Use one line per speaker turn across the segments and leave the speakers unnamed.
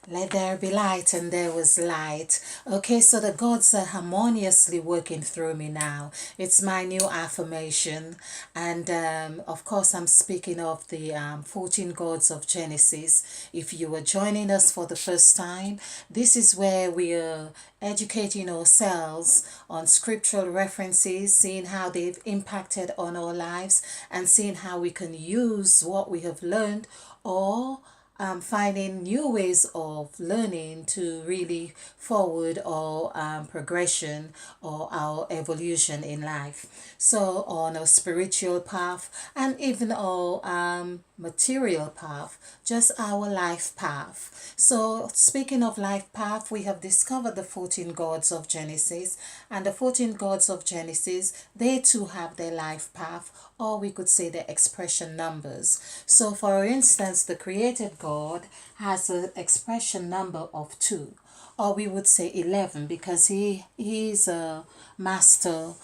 Let there be light, and there was light. Okay, so the gods are harmoniously working through me now. It's my new affirmation. And of course, I'm speaking of the 14 gods of Genesis. If you are joining us for the first time, this is where we are educating ourselves on scriptural references, seeing how they've impacted on our lives, and seeing how we can use what we have learned or finding new ways of learning to really forward our progression or our evolution in life. So, on a spiritual path and even our material path, just our life path. So, speaking of life path, we have discovered the 14 gods of Genesis, and the 14 gods of Genesis, they too have their life path, or we could say their expression numbers. So, for instance, the created God has an expression number of 2, or we would say 11, because he's a master.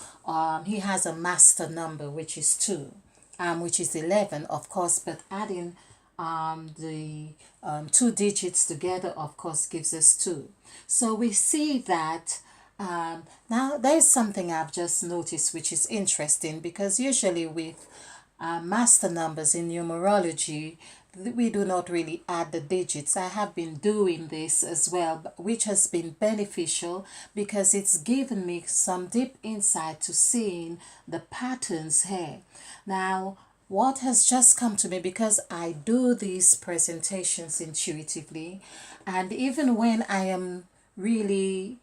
He has a master number which is 2, which is 11, of course, but adding the two digits together, of course, gives us 2. So we see that now there's something I've just noticed which is interesting, because usually with master numbers in numerology, we do not really add the digits. I have been doing this as well, which has been beneficial because it's given me some deep insight to seeing the patterns here. Now, what has just come to me, because I do these presentations intuitively, and even when I am really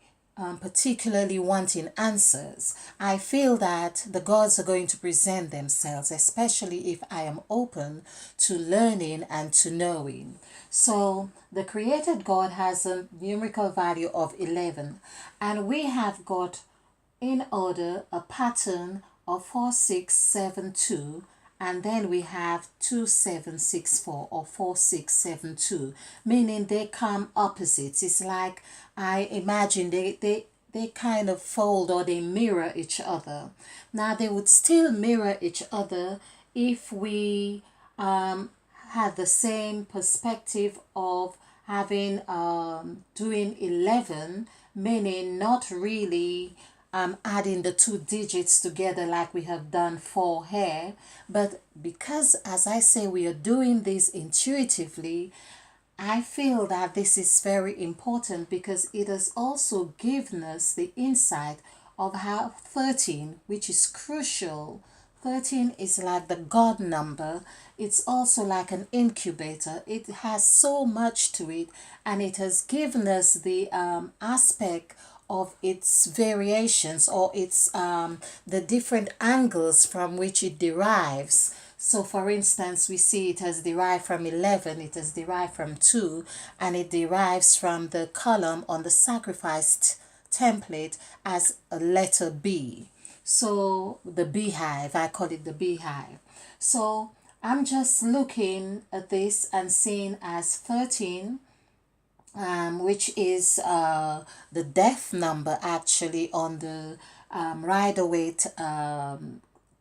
particularly wanting answers, I feel that the gods are going to present themselves, especially if I am open to learning and to knowing. So, the created God has a numerical value of 11, and we have got in order a pattern of 4672, and then we have 2764 or 4672, meaning they come opposites. It's like I imagine they kind of fold or they mirror each other. Now they would still mirror each other if we had the same perspective of having doing 11, meaning not really adding the two digits together like we have done for here, but because, as I say, we are doing this intuitively, I feel that this is very important because it has also given us the insight of how 13, which is crucial. 13 is like the God number. It's also like an incubator. It has so much to it, and it has given us the aspect of its variations, or its the different angles from which it derives. So, for instance, we see it has derived from 11, it has derived from 2, and it derives from the column on the sacrificed template as a letter B. So, the beehive, I call it the beehive. So, I'm just looking at this and seeing as 13, which is the death number actually on the Rider-Waite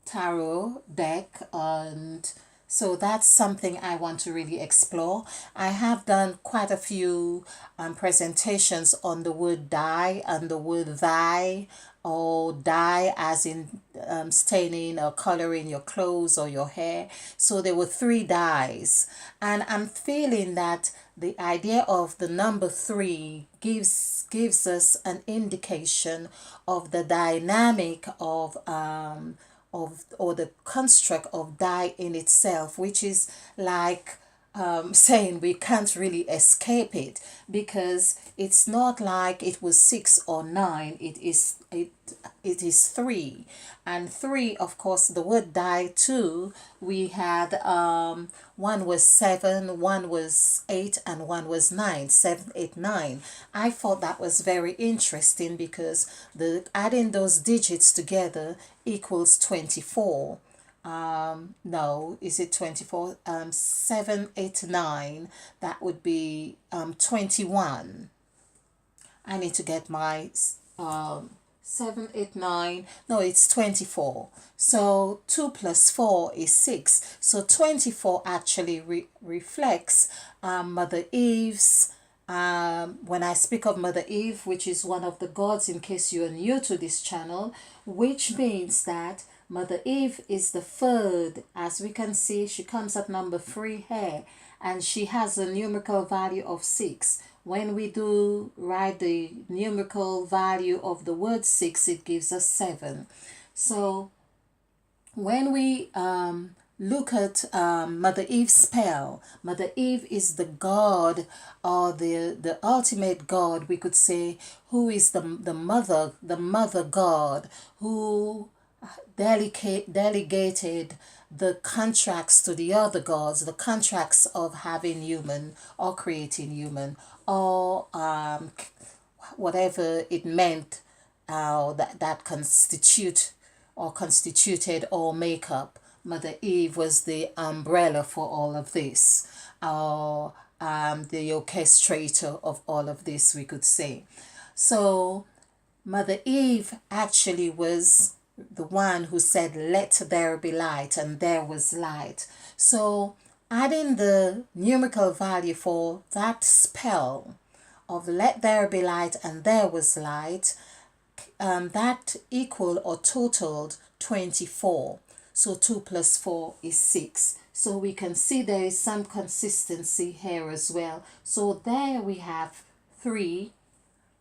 tarot deck, and so that's something I want to really explore. I have done quite a few presentations on the word die and the word thy, or dye as in staining or coloring your clothes or your hair. So there were 3 dyes, and I'm feeling that the idea of the number 3 gives us an indication of the dynamic of or the construct of die in itself, which is like saying we can't really escape it, because it's not like it was 6 or 9. It is 3, and 3, of course, the word die too. We had one was 7, one was 8, and one was 9. 7, 8, 9. I thought that was very interesting because the adding those digits together equals 24. No, is it 24? 7, 8, 9, that would be 21. I need to get my 7, 8, 9. No, it's 24. So 2 plus 4 is 6. So 24 actually reflects Mother Eve's when I speak of Mother Eve, which is one of the gods, in case you are new to this channel, which means that Mother Eve is the third. As we can see, she comes at number 3 here, and she has a numerical value of 6. When we do write the numerical value of the word 6, it gives us 7. So when we look at Mother Eve's spell, Mother Eve is the god, or the ultimate god, we could say, who is the mother god, who delegated the contracts to the other gods, the contracts of having human or creating human, or whatever it meant, that constituted or make up. Mother Eve was the umbrella for all of this, or the orchestrator of all of this, we could say. So Mother Eve actually was the one who said, "Let there be light," and there was light. So adding the numerical value for that spell of "let there be light" and "there was light," that equal or totaled 24. So 2 plus 4 is 6. So we can see there is some consistency here as well. So there we have 3.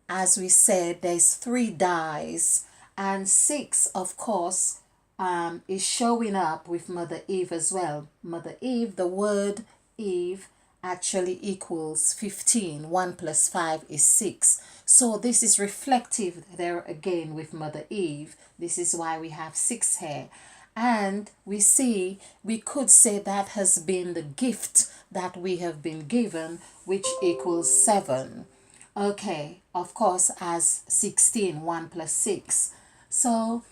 As we said, there's 3 dies, and 6, of course, is showing up with Mother Eve as well. Mother Eve, the word Eve actually equals 15. 1 plus 5 is 6. So this is reflective there again with Mother Eve. This is why we have 6 here. And we could say that has been the gift that we have been given, which equals 7. Okay, of course, as 16, 1 plus 6. So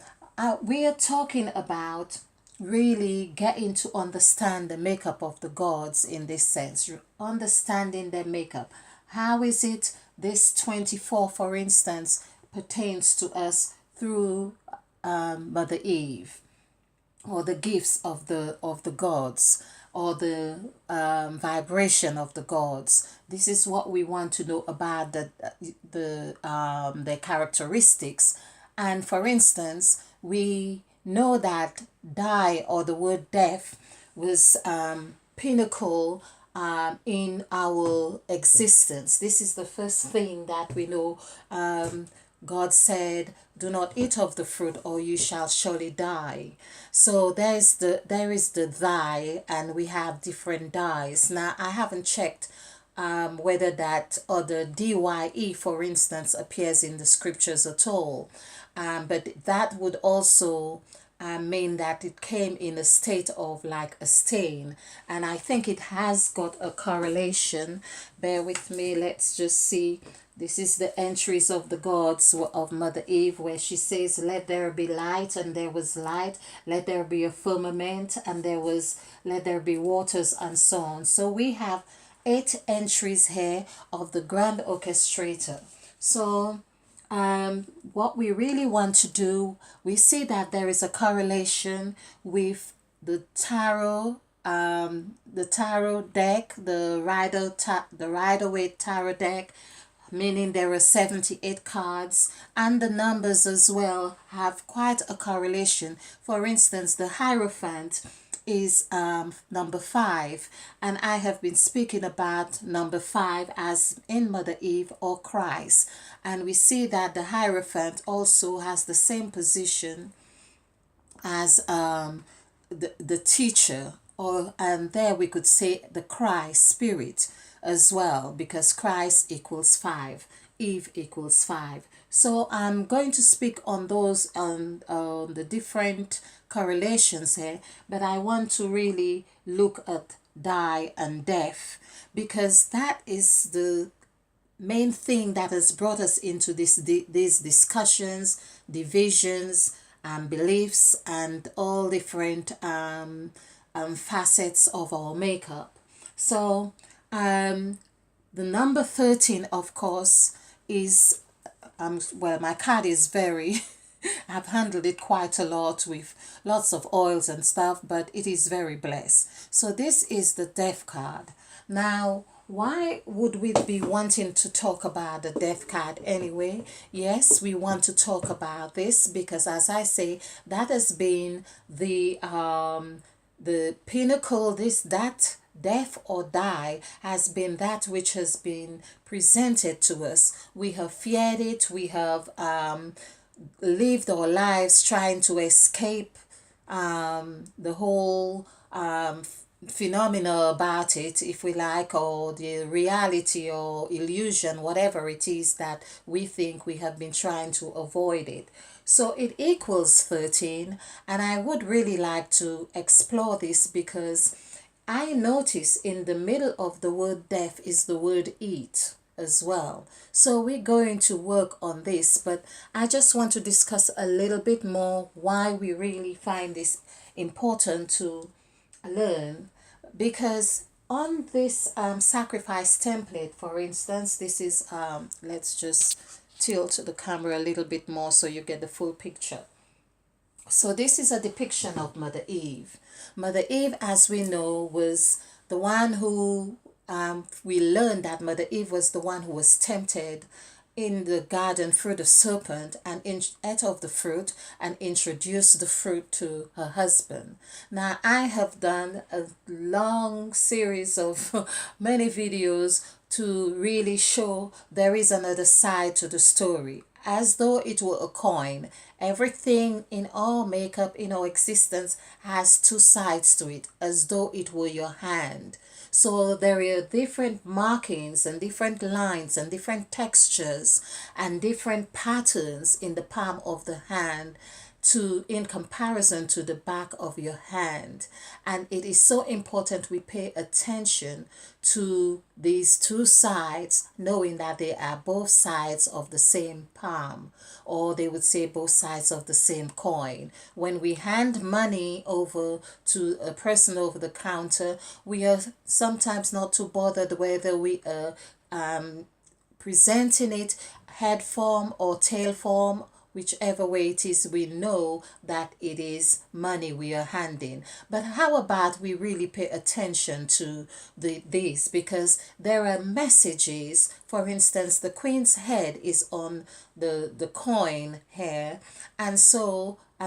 we are talking about really getting to understand the makeup of the gods in this sense, understanding their makeup. How is it this 24, for instance, pertains to us through Mother Eve, or the gifts of the gods, or the vibration of the gods. This is what we want to know about their characteristics. And for instance, we know that die, or the word death, was pinnacle in our existence. This is the first thing that we know. God said, "Do not eat of the fruit, or you shall surely die." So there is the die, and we have different dies. Now I haven't checked whether that other DYE, for instance, appears in the scriptures at all. But that would also mean that it came in a state of like a stain. And I think it has got a correlation. Bear with me, let's just see. This is the entries of the gods of Mother Eve, where she says, "Let there be light," and there was light. "Let there be a firmament," and let there be waters, and so on. So we have 8 entries here of the grand orchestrator. So what we really want to do, we see that there is a correlation with the tarot deck, the Rider-Waite tarot deck, meaning there are 78 cards, and the numbers as well have quite a correlation. For instance, the Hierophant is number 5, and I have been speaking about number 5 as in Mother Eve or Christ, and we see that the Hierophant also has the same position as the teacher, and there we could say the Christ spirit as well, because Christ equals 5, Eve equals 5. So I'm going to speak on those, on the different correlations here, but I want to really look at die and death, because that is the main thing that has brought us into these discussions, divisions, beliefs, and all different facets of our makeup. So the number 13, of course, is well, my card is very I've handled it quite a lot with lots of oils and stuff, but it is very blessed. So this is the death card. Now why would we be wanting to talk about the death card anyway? Yes, we want to talk about this because, as I say, that has been the pinnacle. This that death or die has been that which has been presented to us. We have feared it. We have lived our lives trying to escape the whole phenomena about it, if we like, or the reality or illusion, whatever it is that we think we have been trying to avoid it. So it equals 13, and I would really like to explore this because I notice in the middle of the word death is the word eat as well. So we're going to work on this, but I just want to discuss a little bit more why we really find this important to learn, because on this sacrifice template, for instance, this is let's just tilt the camera a little bit more so you get the full picture. So this is a depiction of Mother Eve. Mother Eve, as we know, was the one who we learned that Mother Eve was the one who was tempted in the garden through the serpent and ate of the fruit and introduced the fruit to her husband. Now, I have done a long series of many videos to really show there is another side to the story, as though it were a coin. Everything in our makeup, in our existence, has two sides to it, as though it were your hand. So there are different markings and different lines and different textures and different patterns in the palm of the hand to in comparison to the back of your hand. And it is so important we pay attention to these two sides, knowing that they are both sides of the same palm, or they would say both sides of the same coin. When we hand money over to a person over the counter, we are sometimes not too bothered whether we are presenting it head form or tail form. Whichever way it is, we know that it is money we are handing. But how about we really pay attention to this, because there are messages. For instance, the queen's head is on the coin here, and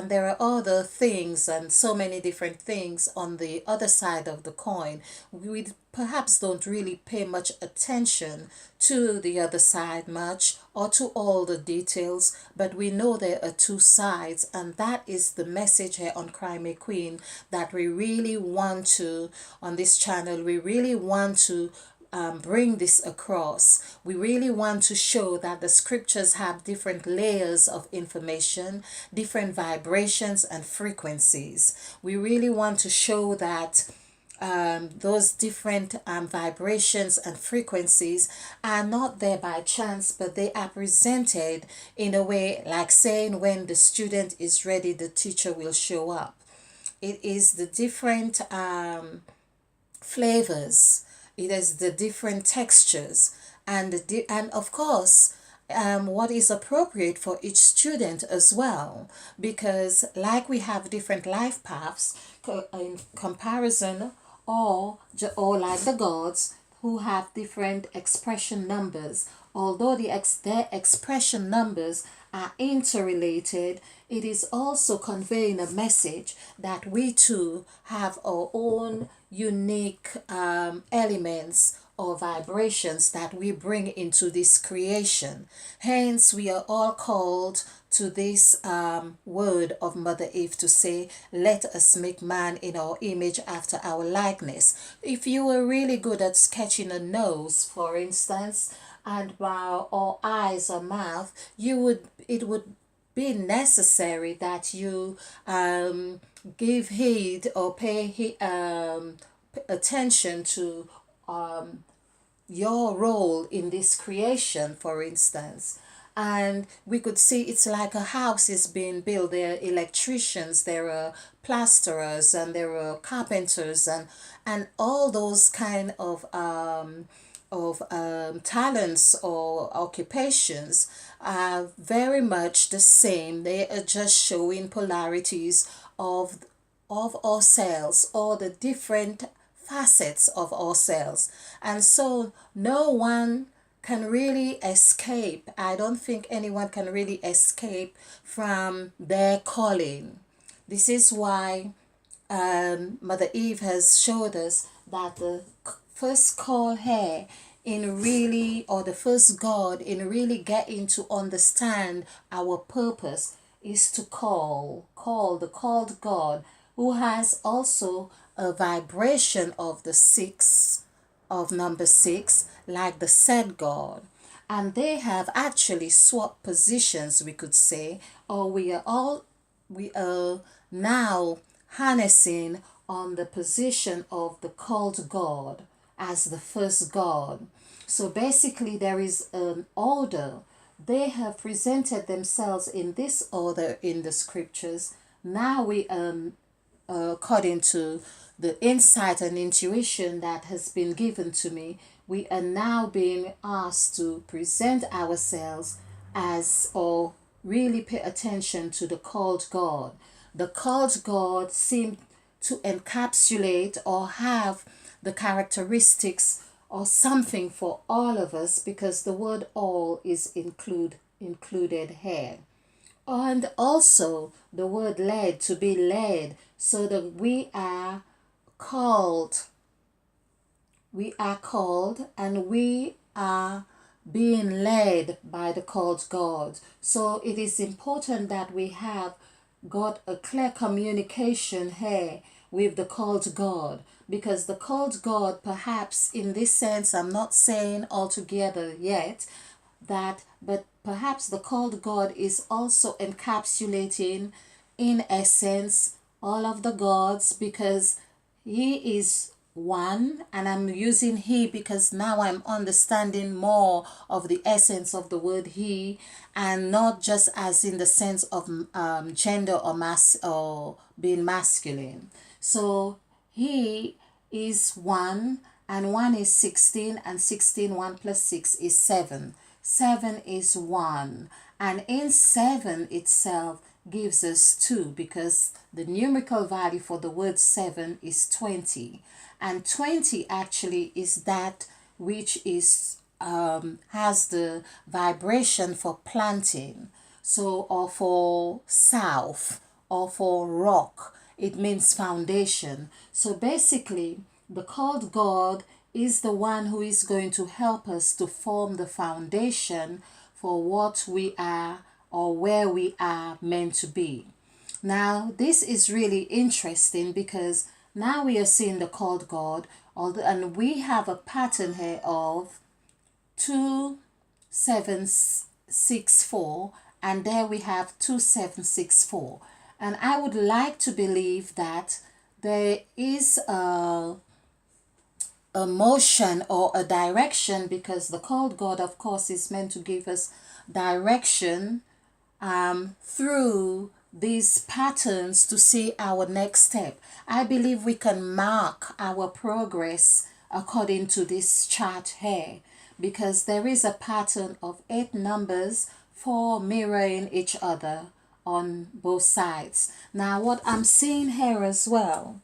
there are other things and so many different things on the other side of the coin. We perhaps don't really pay much attention to the other side much or to all the details, but we know there are two sides, and that is the message here on Crime a Queen that we really want to, on this channel, we really want to bring this across. We really want to show that the scriptures have different layers of information, different vibrations and frequencies. We really want to show that those different vibrations and frequencies are not there by chance, but they are presented in a way like saying when the student is ready, the teacher will show up. It is the different flavors, it is the different textures, and and of course what is appropriate for each student as well, because like we have different life paths in comparison, or like the gods who have different expression numbers. Although their expression numbers are interrelated, it is also conveying a message that we too have our own unique elements or vibrations that we bring into this creation. Hence, we are all called to this word of Mother Eve to say, let us make man in our image after our likeness. If you were really good at sketching a nose, for instance, and or eyes or mouth, it would be necessary that you give heed or pay attention to your role in this creation, for instance. And we could see it's like a house is being built. There are electricians, there are plasterers, and there are carpenters, and all those kind of talents or occupations are very much the same. They are just showing polarities of ourselves, or the different facets of ourselves. And so no one can really escape. I don't think anyone can really escape from their calling. This is why Mother Eve has showed us that the first call here in really, or the first God in really getting to understand our purpose is to call the called God, who has also a vibration of the six, of number six, like the said God. And they have actually swapped positions, we could say, or we are now harnessing on the position of the called God as the first God. So basically, there is an order. They have presented themselves in this order in the scriptures. Now we according to the insight and intuition that has been given to me, we are now being asked to present ourselves as, or really pay attention to the called God. The called God seemed to encapsulate or have the characteristics or something for all of us, because the word all is included here. And also the word led, to be led, so that called we are called and we are being led by the called God. So it is important that we have got a clear communication here with the called God, because the called God, perhaps in this sense, I'm not saying altogether yet that, but perhaps the called God is also encapsulating, in essence, all of the gods, because he is one, and I'm using he because now I'm understanding more of the essence of the word he, and not just as in the sense of gender or mass or being masculine. So he is one, and one is 16, and 16, 1 plus 6 is 7. 7 is 1, and in 7 itself gives us 2, because the numerical value for the word 7 is 20, and 20 actually is that which is has the vibration for planting, so, or for south, or for rock. It means foundation. So basically, the called God is the one who is going to help us to form the foundation for what we are, or where we are meant to be. Now, this is really interesting, because now we are seeing the called God, and we have a pattern here of 2, 7, 6, 4, and there we have 2, 7, 6, 4. And I would like to believe that there is a motion or a direction, because the called God, of course, is meant to give us direction through these patterns to see our next step. I believe we can mark our progress according to this chart here, because there is a pattern of 8 numbers, 4 mirroring each other on both sides. Now, what I'm seeing here as well,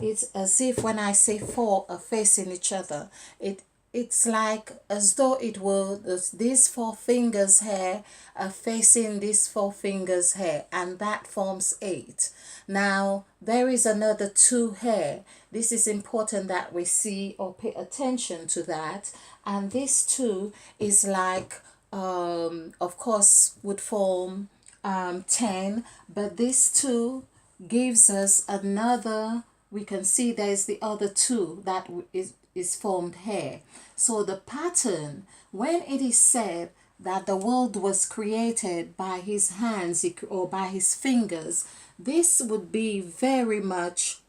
it's as if when I say 4 are facing each other, it's like as though it were these 4 fingers here are facing these 4 fingers here, and that forms 8. Now there is another 2 here. This is important that we see or pay attention to that, and this 2 is like of course would form 10, but this 2 gives us another. We can see there's the other 2 that is formed here. So the pattern, when it is said that the world was created by his hands or by his fingers, this would be very much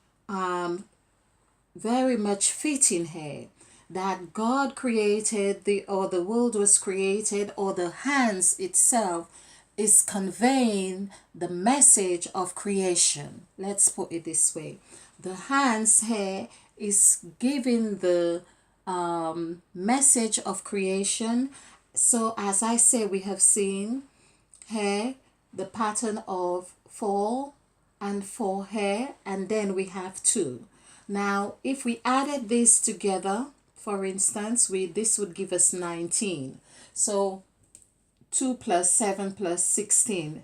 fitting here, that God created the world was created, or the hands itself is conveying the message of creation. Let's put it this way. The hands here is giving the message of creation. So as I say, we have seen here the pattern of 4 and 4 here, and then we have 2. Now, if we added this together, for instance, this would give us 19. So 2 plus 7 plus 16.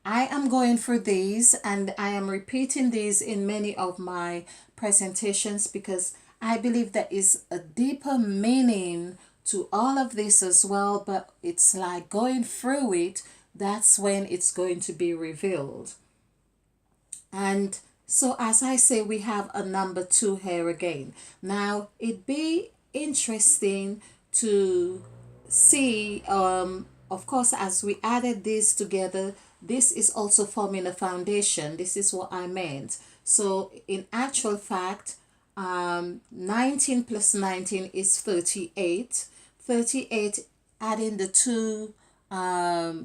I am going for these and I am repeating these in many of my presentations because I believe there is a deeper meaning to all of this as well, but it's like going through it, that's when it's going to be revealed. And so as I say, we have a number 2 here again. Now, it'd be interesting to see, of course, as we added this together, this is also forming a foundation. This is what I meant. So in actual fact, 19 plus 19 is 38. 38, adding the two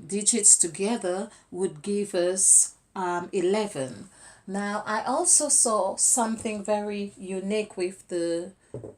digits together would give us 11. Now, I also saw something very unique with the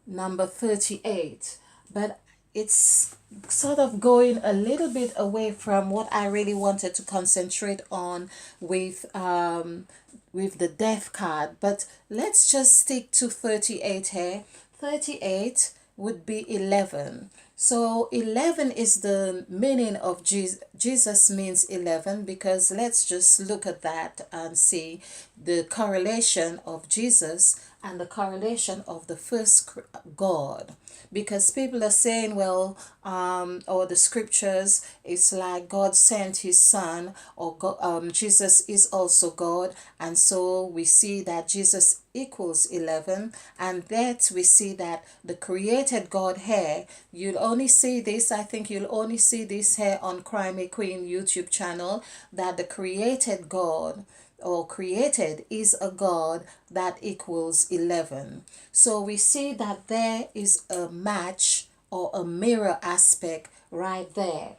number 38, but it's sort of going a little bit away from what I really wanted to concentrate on with the death card. But let's just stick to 38 here. 38 would be 11. So 11 is the meaning of Jesus. Jesus means 11 because let's just look at that and see the correlation of Jesus and the correlation of the first God. Because people are saying, well, or the scriptures, it's like God sent his son, or God, Jesus is also God. And so we see that Jesus equals 11, and that we see that the created God here, you'll only see this, I think you'll only see this here on Crime Queen YouTube channel, that the created God or created is a God that equals 11. So we see that there is a match or a mirror aspect right there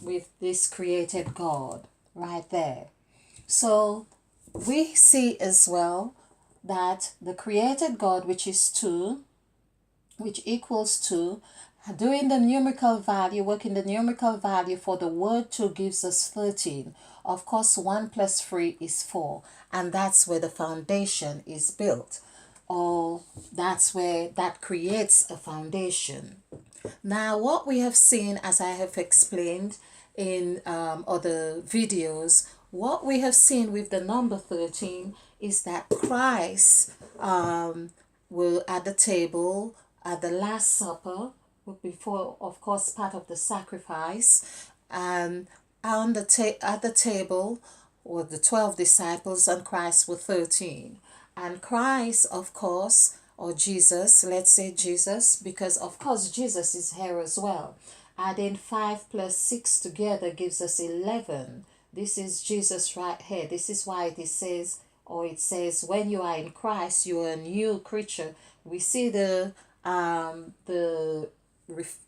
with this created God right there. So we see as well that the created God, which is 2, which equals 2, doing the numerical value, working the numerical value for the word 2 gives us 13. Of course, 1 plus 3 is 4, and that's where the foundation is built, or that's where that creates a foundation. Now, what we have seen, as I have explained in other videos, what we have seen with the number 13 is that Christ will at the table at the Last Supper, before, of course, part of the sacrifice, and at the table were the 12 disciples, and Christ were 13. And Christ, of course, or Jesus, let's say Jesus, because of course Jesus is here as well. Adding 5 plus 6 together gives us 11. This is Jesus right here. This is why it says, or it says, when you are in Christ, you are a new creature. We see the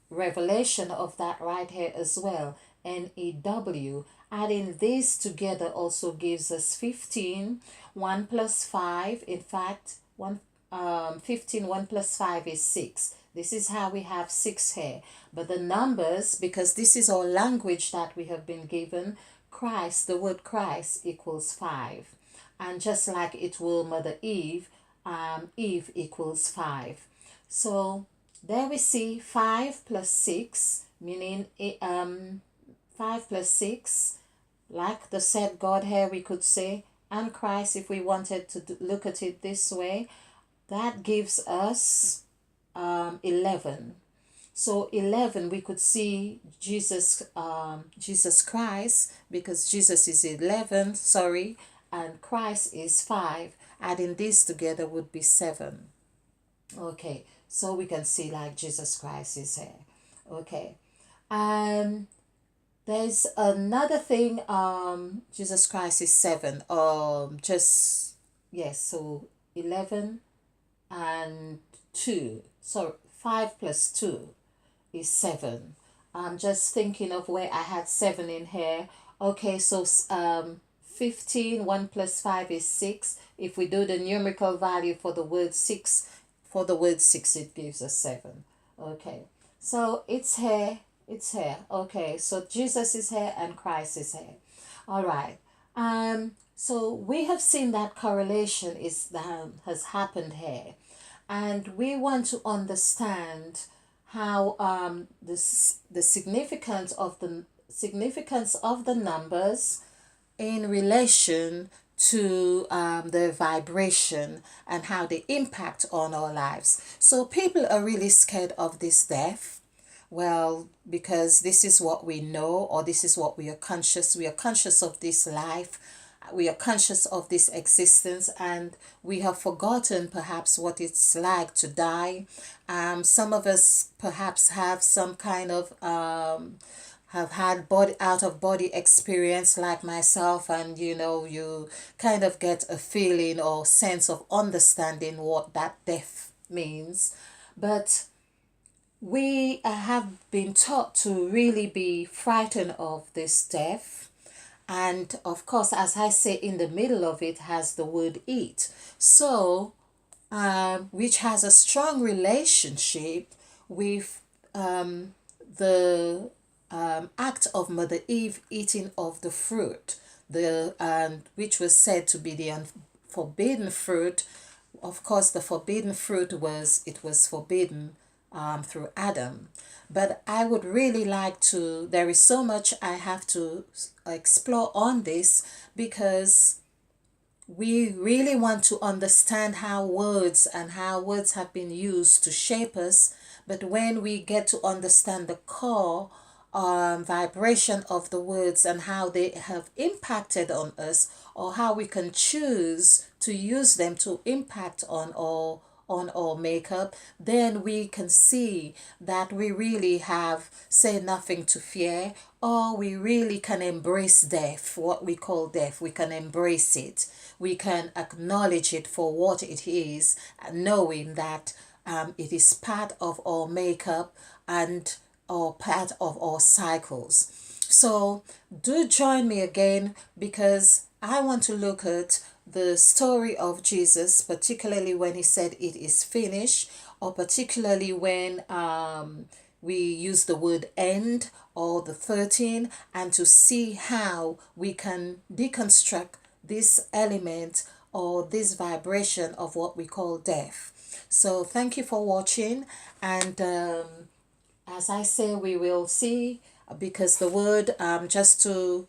revelation of that right here as well. NEW. Adding these together also gives us 15. 1 plus 5, in fact, 15, 1 plus 5 is 6. This is how we have 6 here. But the numbers, because this is our language that we have been given, Christ, the word Christ equals 5. And just like it will Mother Eve, Eve equals 5. So there we see 5 plus 6, meaning 5 plus 6, like the said God here, we could say, and Christ, if we wanted to look at it this way, that gives us 11. So 11, we could see Jesus Christ, because Jesus is 11, sorry, and Christ is 5. Adding these together would be 7. Okay, so we can see like Jesus Christ is here. Okay. There's another thing, Jesus Christ is 7. Just, yes, so 11 and 2. So 5 plus 2 is 7. I'm just thinking of where I had 7 in here. Okay, so 15, 1 plus 5 is 6. If we do the numerical value for the word 6, it gives us 7. Okay, so it's here. It's here. Okay, so Jesus is here and Christ is here. All right. So we have seen that correlation is that has happened here, and we want to understand how the significance of the numbers in relation to the vibration and how they impact on our lives. So people are really scared of this death. Well, because this is what we know, or this is what we are conscious. We are conscious of this life. We are conscious of this existence, and we have forgotten perhaps what it's like to die. Some of us perhaps have some kind of have had body out of body experience like myself, and you kind of get a feeling or sense of understanding what that death means. But we have been taught to really be frightened of this death. And of course, as I say, in the middle of it has the word eat. So, which has a strong relationship with the act of Mother Eve eating of the fruit, the which was said to be the forbidden fruit. Of course, the forbidden fruit was forbidden through Adam. But I would really like to. There is so much I have to explore on this, because we really want to understand how words have been used to shape us. But when we get to understand the core vibration of the words and how they have impacted on us, or how we can choose to use them to impact on our makeup, then we can see that we really have, say, nothing to fear, or we really can embrace death, what we call death. We can embrace it. We can acknowledge it for what it is, knowing that it is part of our makeup and or part of our cycles. So do join me again, because I want to look at the story of Jesus, particularly when he said it is finished, or particularly when we use the word end, or the 13, and to see how we can deconstruct this element or this vibration of what we call death. So thank you for watching, and as I say, we will see, because the word just to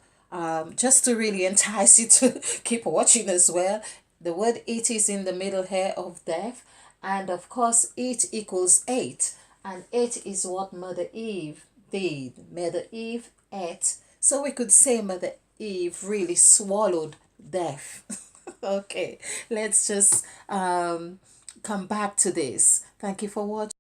really entice you to keep watching as well. The word it is in the middle here of death, and of course it equals eight, and eight is what Mother Eve did. Mother Eve ate, so we could say Mother Eve really swallowed death. Okay, let's just come back to this. Thank you for watching.